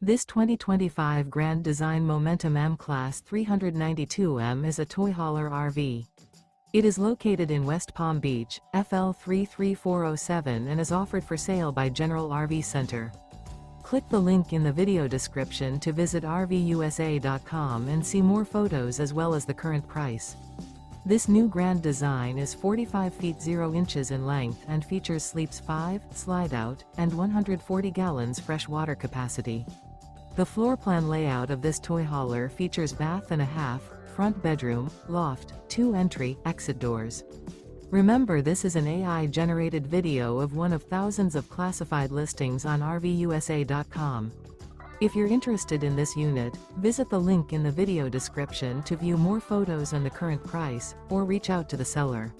This 2025 Grand Design Momentum M-Class 392M is a toy hauler RV. It is located in West Palm Beach, FL 33407 and is offered for sale by General RV Center. Click the link in the video description to visit RVUSA.com and see more photos as well as the current price. This new grand design is 45 feet 0 inches in length and features sleeps 5, slide-out, and 140 gallons fresh water capacity. The floor plan layout of this toy hauler features bath and a half, front bedroom, loft, 2 entry, exit doors. Remember, this is an AI-generated video of one of thousands of classified listings on RVUSA.com. If you're interested in this unit, visit the link in the video description to view more photos and the current price, or reach out to the seller.